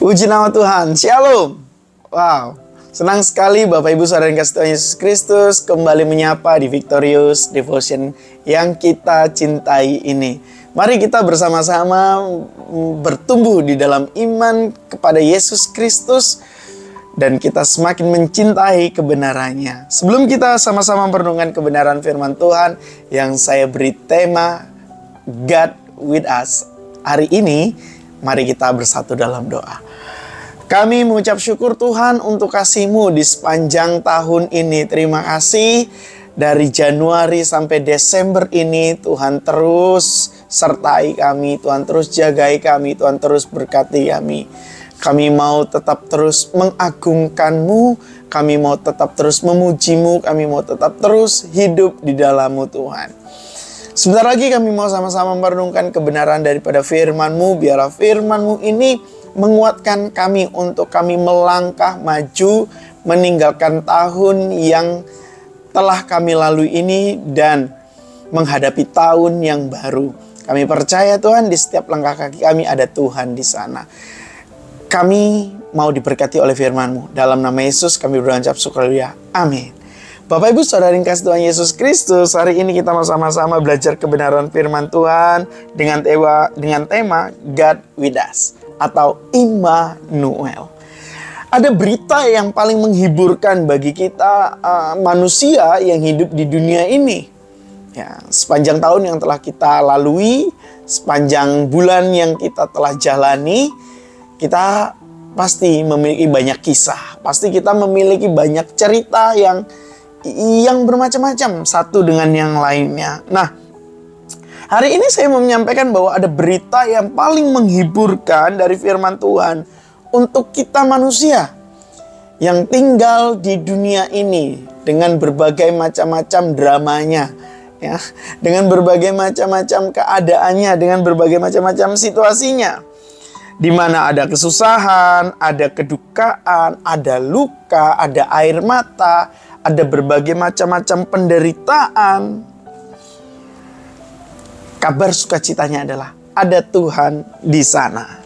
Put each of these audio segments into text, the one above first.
Puji nama Tuhan, Shalom. Wow, senang sekali Bapak Ibu Saudara yang kasih Tuhan Yesus Kristus kembali menyapa di Victorious Devotion yang kita cintai ini. Mari kita bersama-sama bertumbuh di dalam iman kepada Yesus Kristus dan kita semakin mencintai kebenarannya. Sebelum kita sama-sama merenungkan kebenaran firman Tuhan yang saya beri tema God with us hari ini, mari kita bersatu dalam doa. Kami mengucap syukur Tuhan untuk kasih-Mu di sepanjang tahun ini. Terima kasih dari Januari sampai Desember ini Tuhan terus sertai kami, Tuhan terus jagai kami, Tuhan terus berkati kami. Kami mau tetap terus mengagungkan-Mu, kami mau tetap terus memuji-Mu, kami mau tetap terus hidup di dalam-Mu Tuhan. Sebentar lagi kami mau sama-sama merenungkan kebenaran daripada firman-Mu. Biarlah firman-Mu ini menguatkan kami untuk kami melangkah maju, meninggalkan tahun yang telah kami lalui ini dan menghadapi tahun yang baru. Kami percaya Tuhan di setiap langkah kaki kami ada Tuhan di sana. Kami mau diberkati oleh firman-Mu. Dalam nama Yesus kami berucap syukur. Amin. Bapak Ibu Saudara yang kasih Tuhan Yesus Kristus, hari ini kita mau sama-sama belajar kebenaran firman Tuhan dengan tema God with us atau Immanuel. Ada berita yang paling menghiburkan bagi kita manusia yang hidup di dunia ini. Ya, sepanjang tahun yang telah kita lalui, sepanjang bulan yang kita telah jalani, kita pasti memiliki banyak kisah. Pasti kita memiliki banyak cerita yang bermacam-macam satu dengan yang lainnya. Nah, hari ini saya mau menyampaikan bahwa ada berita yang paling menghiburkan dari firman Tuhan untuk kita manusia yang tinggal di dunia ini dengan berbagai macam-macam dramanya, ya, dengan berbagai macam-macam keadaannya, dengan berbagai macam-macam situasinya, di mana ada kesusahan, ada kedukaan, ada luka, ada air mata, ada berbagai macam-macam penderitaan. Kabar sukacitanya adalah ada Tuhan di sana.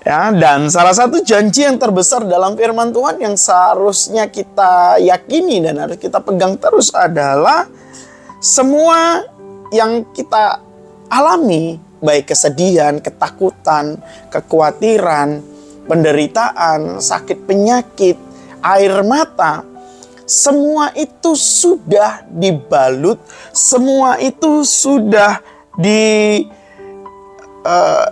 Ya, dan salah satu janji yang terbesar dalam firman Tuhan yang seharusnya kita yakini dan harus kita pegang terus adalah semua yang kita alami, baik kesedihan, ketakutan, kekhawatiran, penderitaan, sakit penyakit, air mata, semua itu sudah dibalut, semua itu sudah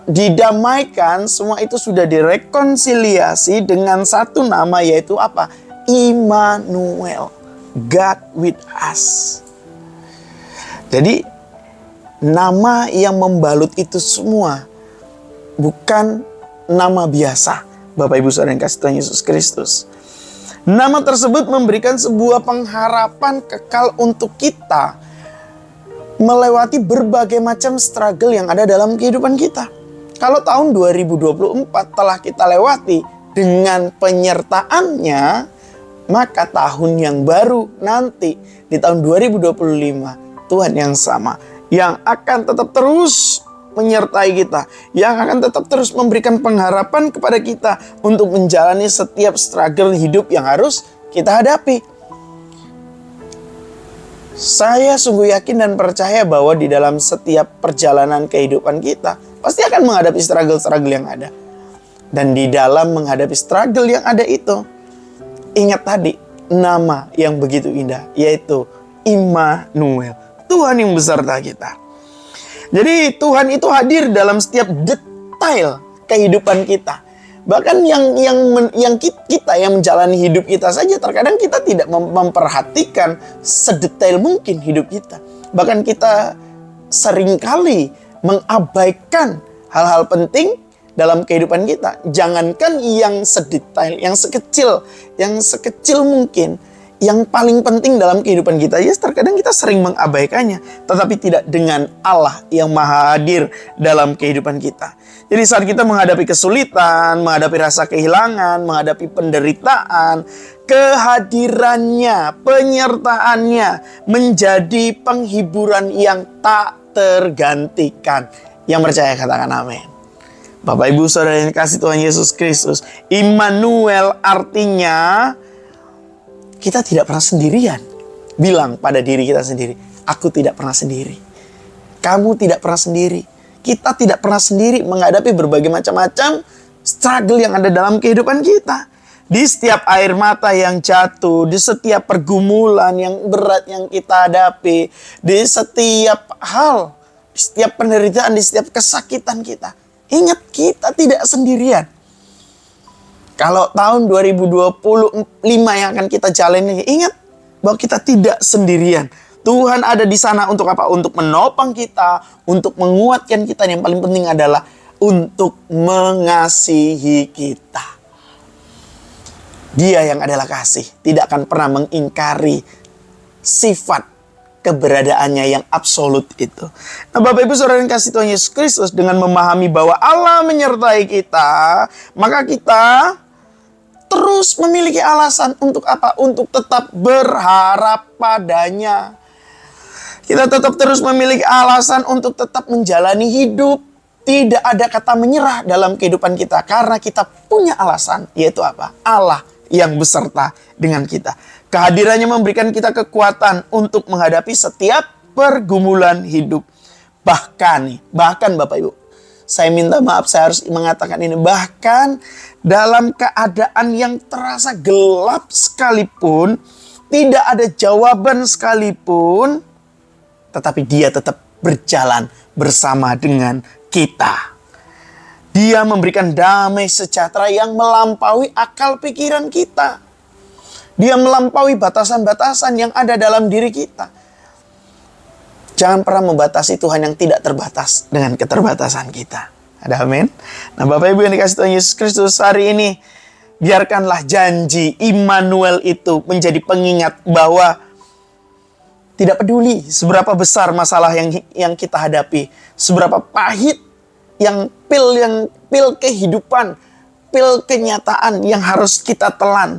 didamaikan, semua itu sudah direkonsiliasi dengan satu nama, yaitu apa? Immanuel, God with us. Jadi nama yang membalut itu semua bukan nama biasa, Bapak Ibu Saudara yang kasih Tuhan Yesus Kristus. Nama tersebut memberikan sebuah pengharapan kekal untuk kita melewati berbagai macam struggle yang ada dalam kehidupan kita. Kalau tahun 2024 telah kita lewati dengan penyertaannya, maka tahun yang baru nanti di tahun 2025 Tuhan yang sama yang akan tetap terus menyertai kita, yang akan tetap terus memberikan pengharapan kepada kita untuk menjalani setiap struggle hidup yang harus kita hadapi. Saya sungguh yakin dan percaya bahwa di dalam setiap perjalanan kehidupan kita pasti akan menghadapi struggle-struggle yang ada. Dan di dalam menghadapi struggle yang ada itu, ingat tadi nama yang begitu indah, yaitu Immanuel, Tuhan yang beserta kita. Jadi Tuhan itu hadir dalam setiap detail kehidupan kita. Bahkan yang kita yang menjalani hidup kita saja, terkadang kita tidak memperhatikan sedetail mungkin hidup kita. Bahkan kita seringkali mengabaikan hal-hal penting dalam kehidupan kita. Jangankan yang sedetail, yang sekecil mungkin. Yang paling penting dalam kehidupan kita, ya terkadang kita sering mengabaikannya. Tetapi tidak dengan Allah yang maha hadir dalam kehidupan kita. Jadi saat kita menghadapi kesulitan, menghadapi rasa kehilangan, menghadapi penderitaan, kehadirannya, penyertaannya menjadi penghiburan yang tak tergantikan. Yang percaya katakan amin. Bapak Ibu Saudara yang kasih Tuhan Yesus Kristus, Immanuel artinya kita tidak pernah sendirian. Bilang pada diri kita sendiri, aku tidak pernah sendiri. Kamu tidak pernah sendiri. Kita tidak pernah sendiri menghadapi berbagai macam-macam struggle yang ada dalam kehidupan kita. Di setiap air mata yang jatuh, di setiap pergumulan yang berat yang kita hadapi, di setiap hal, di setiap penderitaan, di setiap kesakitan kita. Ingat, kita tidak sendirian. Kalau tahun 2025 yang akan kita jalani, ingat bahwa kita tidak sendirian. Tuhan ada di sana untuk apa? Untuk menopang kita, untuk menguatkan kita. Yang paling penting adalah untuk mengasihi kita. Dia yang adalah kasih, tidak akan pernah mengingkari sifat keberadaannya yang absolut itu. Nah, Bapak Ibu Saudara yang kasih Tuhan Yesus Kristus, dengan memahami bahwa Allah menyertai kita, maka kita terus memiliki alasan untuk apa? Untuk tetap berharap padanya. Kita tetap terus memiliki alasan untuk tetap menjalani hidup. Tidak ada kata menyerah dalam kehidupan kita. Karena kita punya alasan. Yaitu apa? Allah yang beserta dengan kita. Kehadirannya memberikan kita kekuatan untuk menghadapi setiap pergumulan hidup. Bahkan Bapak Ibu, saya minta maaf, saya harus mengatakan ini. Bahkan dalam keadaan yang terasa gelap sekalipun, tidak ada jawaban sekalipun, tetapi dia tetap berjalan bersama dengan kita. Dia memberikan damai sejahtera yang melampaui akal pikiran kita. Dia melampaui batasan-batasan yang ada dalam diri kita. Jangan pernah membatasi Tuhan yang tidak terbatas dengan keterbatasan kita. Ada amin? Nah, Bapak Ibu yang dikasih Tuhan Yesus Kristus, hari ini biarkanlah janji Immanuel itu menjadi pengingat bahwa tidak peduli seberapa besar masalah yang kita hadapi, seberapa pahit pil kehidupan, pil kenyataan yang harus kita telan.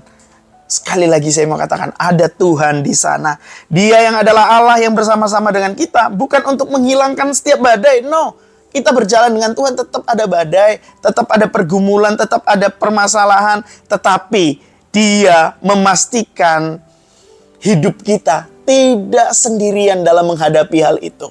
Sekali lagi saya mau katakan, ada Tuhan di sana. Dia yang adalah Allah yang bersama-sama dengan kita, bukan untuk menghilangkan setiap badai. No, kita berjalan dengan Tuhan, tetap ada badai, tetap ada pergumulan, tetap ada permasalahan, tetapi Dia memastikan hidup kita tidak sendirian dalam menghadapi hal itu.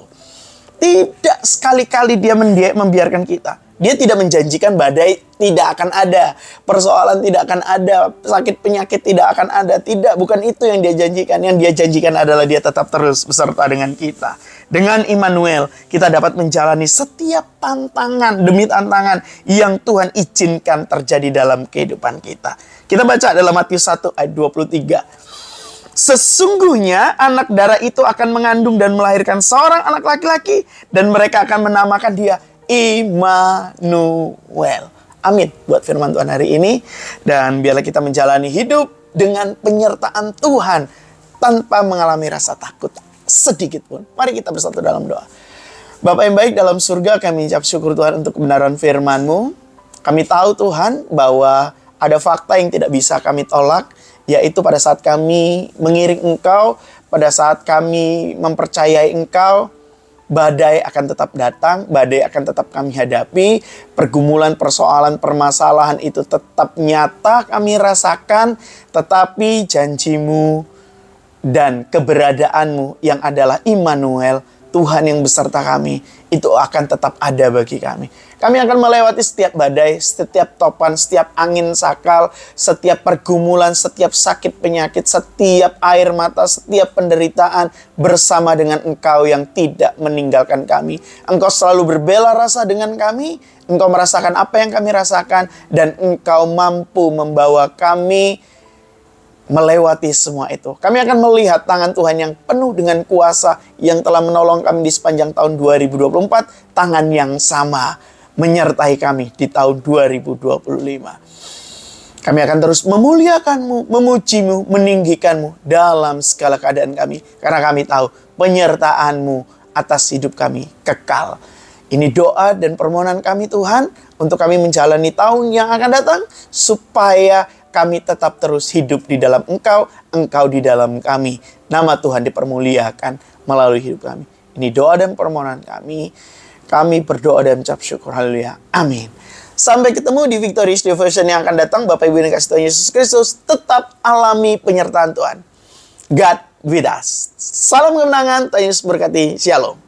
Tidak sekali-kali Dia membiarkan kita. Dia tidak menjanjikan badai tidak akan ada, persoalan tidak akan ada, sakit penyakit tidak akan ada. Tidak, bukan itu yang Dia janjikan. Yang Dia janjikan adalah Dia tetap terus beserta dengan kita. Dengan Immanuel, kita dapat menjalani setiap tantangan demi tantangan yang Tuhan izinkan terjadi dalam kehidupan kita. Kita baca dalam Matius 1 ayat 23. Sesungguhnya anak darah itu akan mengandung dan melahirkan seorang anak laki-laki, dan mereka akan menamakan dia Immanuel. Amin buat firman Tuhan hari ini. Dan biarlah kita menjalani hidup dengan penyertaan Tuhan tanpa mengalami rasa takut sedikit pun. Mari kita bersatu dalam doa. Bapa yang baik dalam surga, kami ucap syukur Tuhan untuk kebenaran firman-Mu. Kami tahu Tuhan bahwa ada fakta yang tidak bisa kami tolak, yaitu pada saat kami mengiring Engkau, pada saat kami mempercayai Engkau, badai akan tetap datang, badai akan tetap kami hadapi, pergumulan, persoalan, permasalahan itu tetap nyata kami rasakan, tetapi janji-Mu dan keberadaan-Mu yang adalah Immanuel, Tuhan yang beserta kami, itu akan tetap ada bagi kami. Kami akan melewati setiap badai, setiap topan, setiap angin sakal, setiap pergumulan, setiap sakit penyakit, setiap air mata, setiap penderitaan bersama dengan Engkau yang tidak meninggalkan kami. Engkau selalu berbela rasa dengan kami, Engkau merasakan apa yang kami rasakan, dan Engkau mampu membawa kami melewati semua itu. Kami akan melihat tangan Tuhan yang penuh dengan kuasa yang telah menolong kami di sepanjang tahun 2024. Tangan yang sama menyertai kami di tahun 2025. Kami akan terus memuliakan-Mu, memuji-Mu, meninggikan-Mu dalam segala keadaan kami. Karena kami tahu penyertaan-Mu atas hidup kami kekal. Ini doa dan permohonan kami Tuhan untuk kami menjalani tahun yang akan datang, supaya kami tetap terus hidup di dalam Engkau, Engkau di dalam kami. Nama Tuhan dipermuliakan melalui hidup kami. Ini doa dan permohonan kami. Kami berdoa dan ucap syukur. Haleluya. Amin. Sampai ketemu di Victorious Devotion yang akan datang. Bapak Ibu yang kasih Tuhan Yesus Kristus, tetap alami penyertaan Tuhan. God with us. Salam kemenangan, Tuhan Yesus berkati. Shalom.